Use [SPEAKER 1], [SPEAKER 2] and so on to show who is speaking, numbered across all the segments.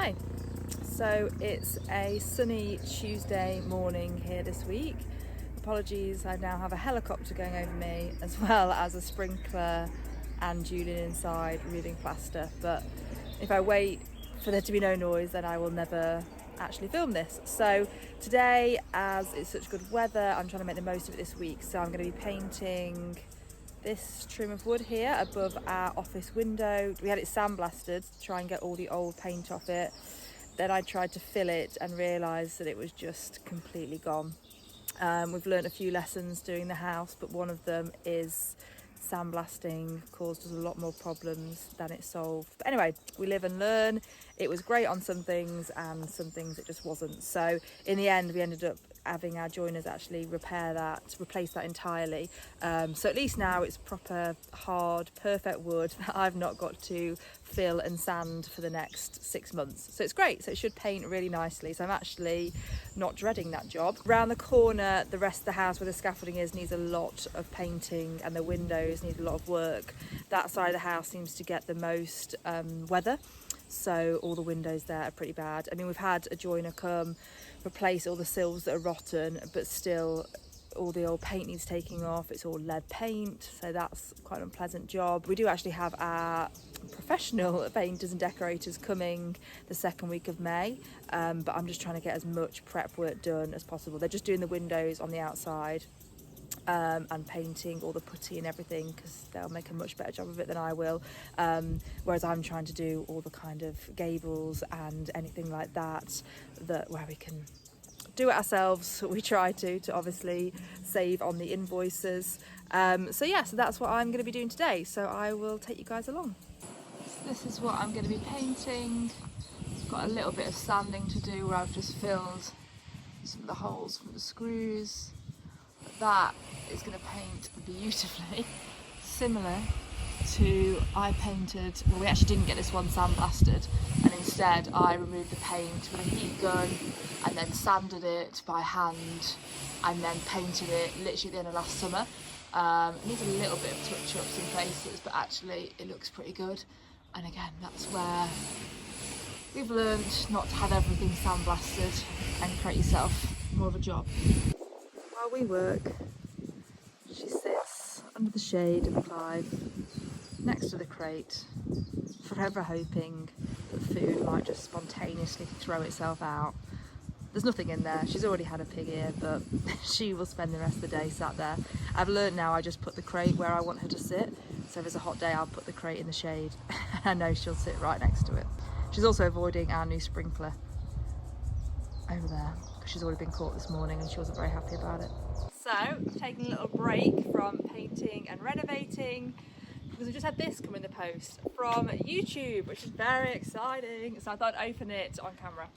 [SPEAKER 1] Hi, so it's a sunny Tuesday morning here this week. Apologies, I now have a helicopter going over me as well as a sprinkler and Julian inside removing plaster, but if I wait for there to be no noise then I will never actually film this. So today, as it's such good weather, I'm trying to make the most of it this week, so I'm going to be painting this trim of wood here above our office window. We had it sandblasted to try and get all the old paint off it. Then I tried to fill it and realised that it was just completely gone. We've learnt a few lessons doing the house, but one of them is sandblasting caused us a lot more problems than it solved. But anyway, we live and learn. It was great on some things and some things it just wasn't. So in the end, we ended up having our joiners actually replace that entirely. So at least now it's proper, hard, perfect wood that I've not got to fill and sand for the next 6 months. So it's great. So it should paint really nicely. So I'm actually not dreading that job. Around the corner, the rest of the house where the scaffolding is needs a lot of painting and the windows need a lot of work. That side of the house seems to get the most weather. So all the windows there are pretty bad. I mean, we've had a joiner come replace all the sills that are rotten, but still all the old paint needs taking off. It's all lead paint, so that's quite an unpleasant job. We do actually have our professional painters and decorators coming the second week of May, but I'm just trying to get as much prep work done as possible. They're just doing the windows on the outside and painting all the putty and everything, because they'll make a much better job of it than I will, whereas I'm trying to do all the kind of gables and anything like that where we can do it ourselves. We try to obviously save on the invoices. So that's what I'm going to be doing today, so I will take you guys along. So this is what I'm going to be painting. Got a little bit of sanding to do where I've just filled some of the holes from the screws. That is going to paint beautifully, similar to I painted, well, we actually didn't get this one sandblasted, and instead I removed the paint with a heat gun and then sanded it by hand and then painted it literally at the end of last summer. It needs a little bit of touch-ups in places, but actually it looks pretty good. And again, that's where we've learned not to have everything sandblasted and create yourself more of a job. While we work, she sits under the shade of the Clive, next to the crate, forever hoping that food might just spontaneously throw itself out. There's nothing in there. She's already had a pig ear, but she will spend the rest of the day sat there. I've learnt now I just put the crate where I want her to sit. So if it's a hot day, I'll put the crate in the shade. I know she'll sit right next to it. She's also avoiding our new sprinkler over there, because she's already been caught this morning and she wasn't very happy about it. So, taking a little break from painting and renovating, because we just had this come in the post from YouTube, which is very exciting. So I thought I'd open it on camera.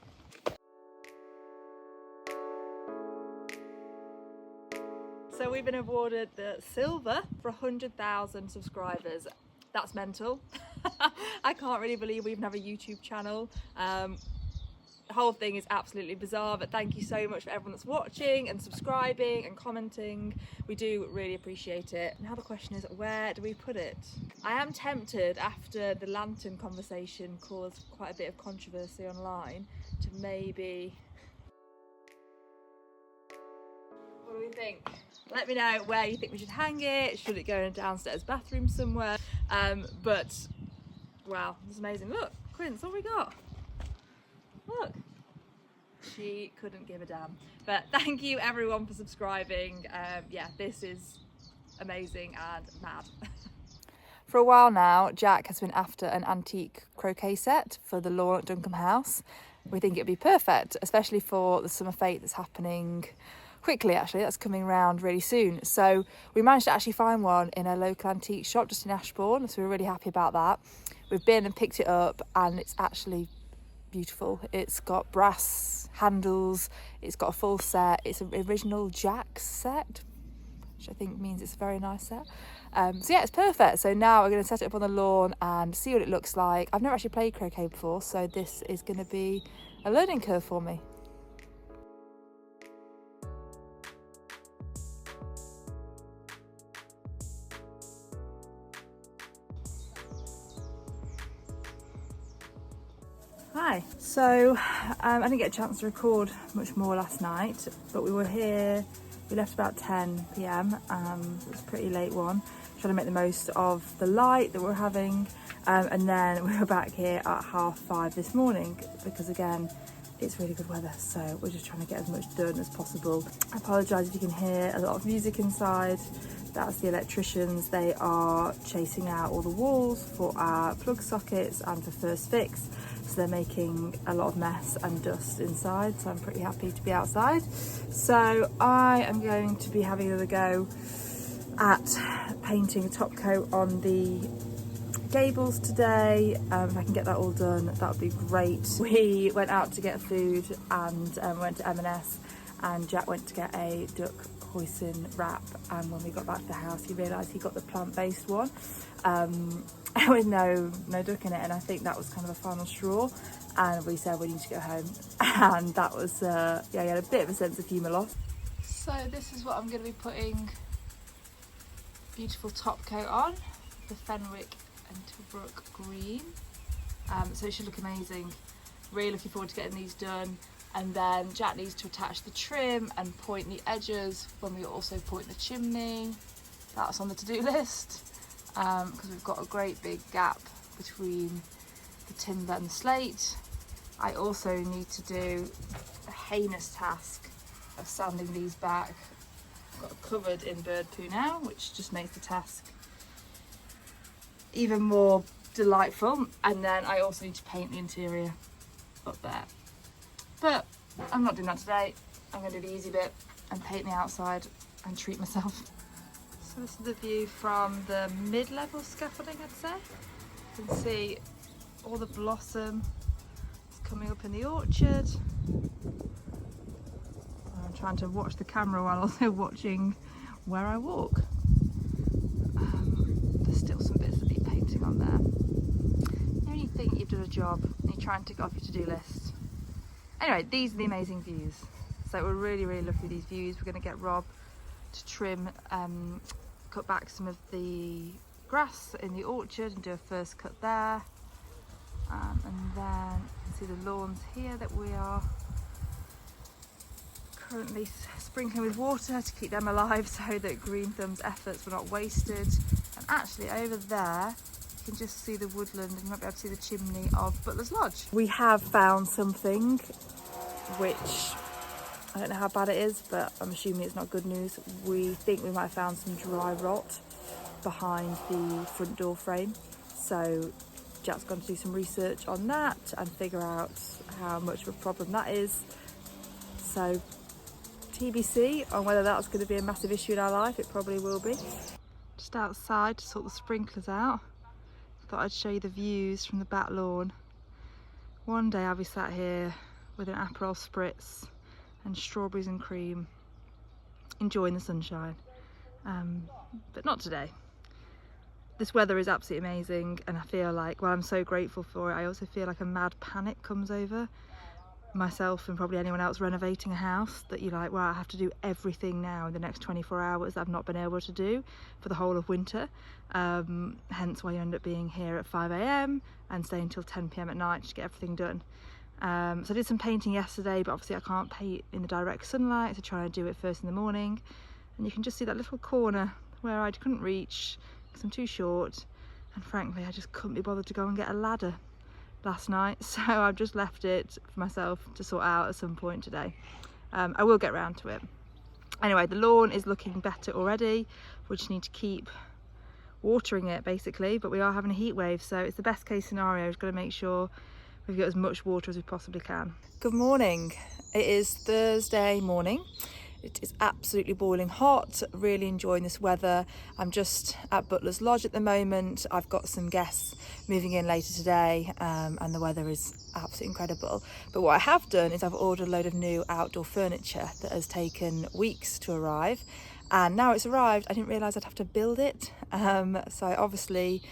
[SPEAKER 1] So we've been awarded the silver for 100,000 subscribers. That's mental. I can't really believe we even have a YouTube channel. The whole thing is absolutely bizarre, but thank you so much for everyone that's watching and subscribing and commenting. We do really appreciate it. Now the question is, where do we put it? I am tempted, after the lantern conversation caused quite a bit of controversy online, to maybe... What do we think? Let me know where you think we should hang it. Should it go in a downstairs bathroom somewhere? But wow, it's amazing. Look, Quince, what have we got? Look, she couldn't give a damn. But thank you everyone for subscribing. Yeah, this is amazing and mad. For a while now, Jack has been after an antique croquet set for the lawn at Duncombe House. We think it'd be perfect, especially for the summer fete that's happening quickly, actually. That's coming around really soon. So we managed to actually find one in a local antique shop just in Ashbourne, so we're really happy about that. We've been and picked it up and it's actually beautiful. It's got brass handles, it's got a full set, it's an original Jack set, which I think means it's a very nice set. So yeah, it's perfect. So now we're going to set it up on the lawn and see what it looks like. I've never actually played croquet before, so this is going to be a learning curve for me. Hi. So I didn't get a chance to record much more last night, but we were here, we left about 10 p.m. It was a pretty late one, trying to make the most of the light that we're having, and then we were back here at 5:30 this morning because again it's really good weather, so we're just trying to get as much done as possible. I apologise if you can hear a lot of music inside. That's the electricians. They are chasing out all the walls for our plug sockets and for first fix, so they're making a lot of mess and dust inside, so I'm pretty happy to be outside. So I am going to be having another go at painting a top coat on the gables today. If I can get that all done, that would be great. We went out to get food and went to M&S, and Jack went to get a duck hoisin wrap, and when we got back to the house he realised he got the plant-based one with no duck in it, and I think that was kind of a final straw, and we said we need to go home, and that was yeah, he had a bit of a sense of humour loss. So this is what I'm going to be putting beautiful top coat on, the Fenwick and Tilbrook green, so it should look amazing. Really looking forward to getting these done. And then Jack needs to attach the trim and point the edges when we also point the chimney. That's on the to-do list, because we've got a great big gap between the timber and the slate. I also need to do the heinous task of sanding these back. I've got it covered in bird poo now, which just makes the task even more delightful. And then I also need to paint the interior up there. But I'm not doing that today. I'm going to do the easy bit and paint the outside and treat myself. So this is the view from the mid-level scaffolding, I'd say. You can see all the blossom is coming up in the orchard. I'm trying to watch the camera while also watching where I walk. There's still some bits that need painting on there. You know, when you think you've done a job and you try and tick off your to-do list. Anyway, these are the amazing views. So we're really lovely, these views. We're going to get Rob to trim, cut back some of the grass in the orchard and do a first cut there. And then you can see the lawns here that we are currently sprinkling with water to keep them alive so that Green Thumb's efforts were not wasted. And actually over there, you can just see the woodland and you might be able to see the chimney of Butler's Lodge. We have found something which I don't know how bad it is, but I'm assuming it's not good news. We think we might have found some dry rot behind the front door frame. So Jack's going to do some research on that and figure out how much of a problem that is. So TBC on whether that's going to be a massive issue in our life. It probably will be. Just outside to sort the sprinklers out. Thought I'd show you the views from the back lawn. One day I'll be sat here with an Aperol spritz and strawberries and cream, enjoying the sunshine, but not today. This weather is absolutely amazing, and I feel like, well, I'm so grateful for it, I also feel like a mad panic comes over myself and probably anyone else renovating a house, that you're like, well, I have to do everything now in the next 24 hours that I've not been able to do for the whole of winter, hence why you end up being here at 5 a.m. and staying until 10 p.m. at night to get everything done. So I did some painting yesterday, but obviously I can't paint in the direct sunlight, so trying to do it first in the morning. And you can just see that little corner where I couldn't reach because I'm too short, and frankly I just couldn't be bothered to go and get a ladder last night, so I've just left it for myself to sort out at some point today. I will get round to it. Anyway, the lawn is looking better already. We just need to keep watering it basically, but we are having a heat wave, so it's the best case scenario. We've got to make sure we've got as much water as we possibly can. Good morning. It is Thursday morning. It is absolutely boiling hot, really enjoying this weather. I'm just at Butler's Lodge at the moment. I've got some guests moving in later today, and the weather is absolutely incredible. But what I have done is I've ordered a load of new outdoor furniture that has taken weeks to arrive, and now it's arrived. I didn't realise I'd have to build it, so I obviously,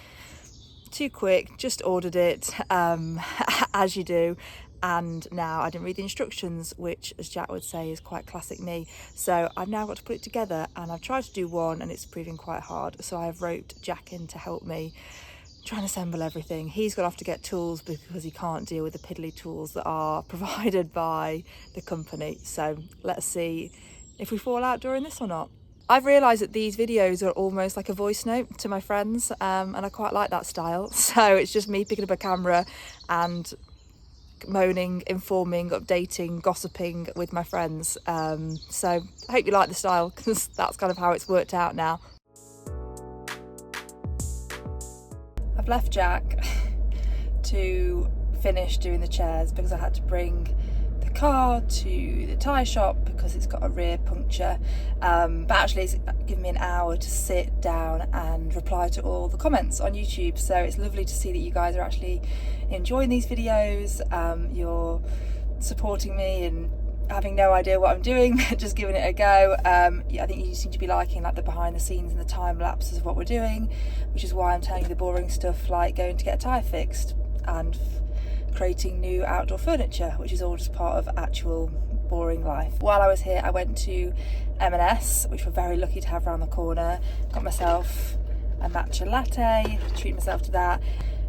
[SPEAKER 1] too quick, just ordered it, as you do. And now I didn't read the instructions, which, as Jack would say, is quite classic me. So I've now got to put it together, and I've tried to do one and it's proving quite hard. So I've roped Jack in to help me trying to assemble everything. He's gone off to get tools because he can't deal with the piddly tools that are provided by the company. So let's see if we fall out during this or not. I've realised that these videos are almost like a voice note to my friends, and I quite like that style. So it's just me picking up a camera and moaning, informing, updating, gossiping with my friends. So I hope you like the style, because that's kind of how it's worked out now. I've left Jack to finish doing the chairs because I had to bring the car to the tyre shop because it's got a rear puncture, but actually it's given me an hour to sit down and reply to all the comments on YouTube. So it's lovely to see that you guys are actually enjoying these videos. You're supporting me and having no idea what I'm doing, just giving it a go. I think you seem to be liking like the behind the scenes and the time lapses of what we're doing, which is why I'm telling you the boring stuff like going to get a tyre fixed and creating new outdoor furniture, which is all just part of actual boring life. While I was here, I went to M&S, which we're very lucky to have around the corner. Got myself a matcha latte, treat myself to that.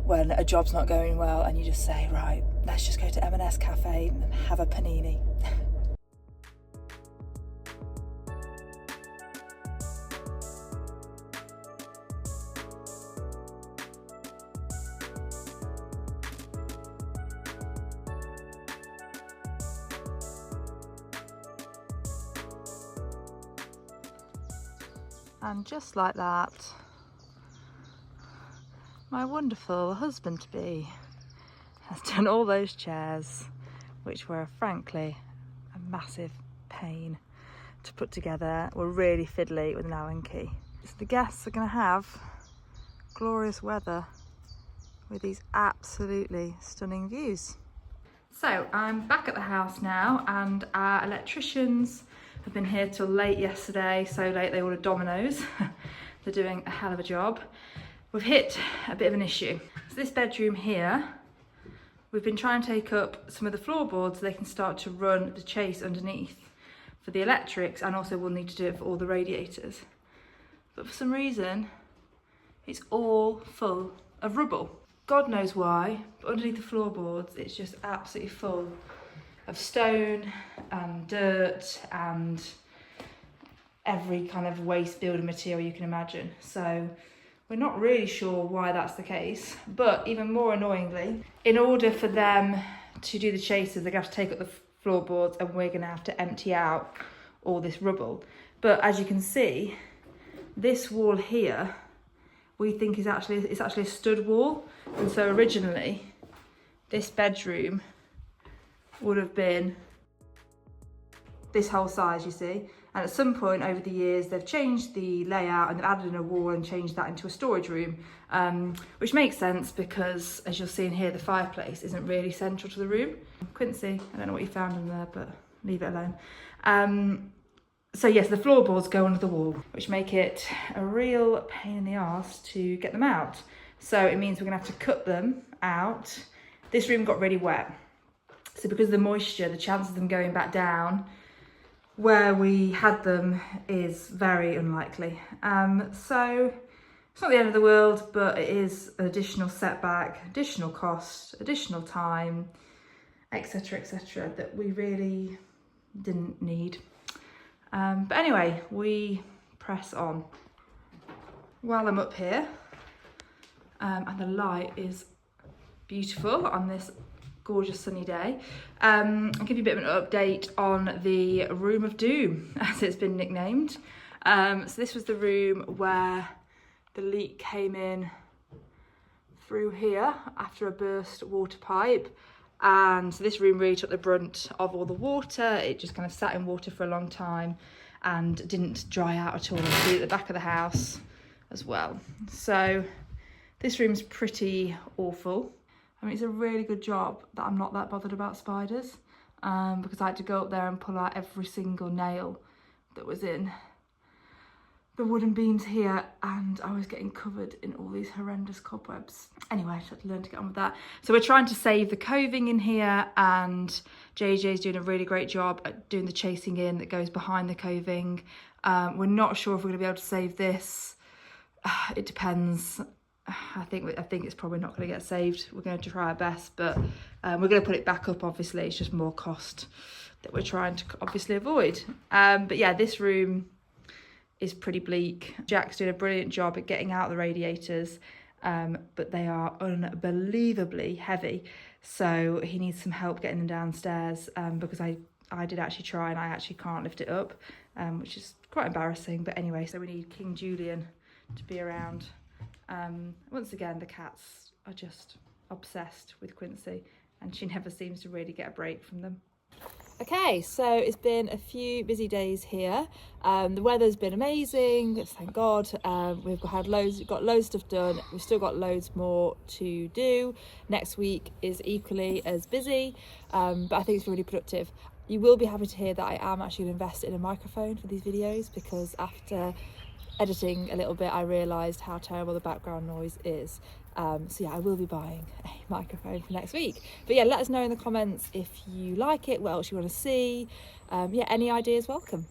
[SPEAKER 1] When a job's not going well and you just say, right, let's just go to M&S cafe and have a panini. And just like that, my wonderful husband-to-be has done all those chairs, which were frankly a massive pain to put together. Were really fiddly with an Allen key. So the guests are going to have glorious weather with these absolutely stunning views. So I'm back at the house now, and our electricians have been here till late yesterday, so late they ordered Domino's. They're doing a hell of a job. We've hit a bit of an issue. So this bedroom here, we've been trying to take up some of the floorboards so they can start to run the chase underneath for the electrics, and also we'll need to do it for all the radiators. But for some reason, it's all full of rubble. God knows why, but underneath the floorboards, it's just absolutely full of stone and dirt and every kind of waste building material you can imagine. So we're not really sure why that's the case, but even more annoyingly, in order for them to do the chases, they're going to have to take up the floorboards, and we're going to have to empty out all this rubble. But as you can see, this wall here, we think it's actually a stud wall. And so originally, this bedroom would have been this whole size, you see. And at some point over the years, they've changed the layout and they've added in a wall and changed that into a storage room, which makes sense because, as you'll see in here, the fireplace isn't really central to the room. Quincy, I don't know what you found in there, but leave it alone. So yes, the floorboards go under the wall, which make it a real pain in the arse to get them out. So it means we're gonna have to cut them out. This room got really wet. So because of the moisture, the chance of them going back down where we had them is very unlikely. So it's not the end of the world, but it is an additional setback, additional cost, additional time, etc., etc., that we really didn't need. But anyway, we press on. While I'm up here, and the light is beautiful on this gorgeous sunny day, I'll give you a bit of an update on the Room of Doom, as it's been nicknamed. So this was the room where the leak came in through here after a burst water pipe. And so this room really took the brunt of all the water. It just kind of sat in water for a long time and didn't dry out at all. You see at the back of the house as well. So this room's pretty awful. I mean, it's a really good job that I'm not that bothered about spiders, because I had to go up there and pull out every single nail that was in the wooden beams here, and I was getting covered in all these horrendous cobwebs. Anyway, I just had to learn to get on with that. So we're trying to save the coving in here, and JJ's doing a really great job at doing the chasing in that goes behind the coving. We're not sure if we're going to be able to save this. It depends. I think it's probably not going to get saved. We're going to try our best, but we're going to put it back up. Obviously, it's just more cost that we're trying to obviously avoid. But yeah, this room is pretty bleak. Jack's doing a brilliant job at getting out the radiators, but they are unbelievably heavy. So he needs some help getting them downstairs, because I did actually try and I actually can't lift it up, which is quite embarrassing. But anyway, so we need King Julian to be around. Once again, the cats are just obsessed with Quincy, and she never seems to really get a break from them. Okay, so it's been a few busy days here. The weather's been amazing, thank God. We've got loads of stuff done. We've still got loads more to do. Next week is equally as busy, but I think it's really productive. You will be happy to hear that I am actually going to invest in a microphone for these videos, because after editing a little bit I realised how terrible the background noise is. So yeah, I will be buying a microphone for next week. But yeah, let us know in the comments if you like it, what else you want to see. Yeah, any ideas welcome.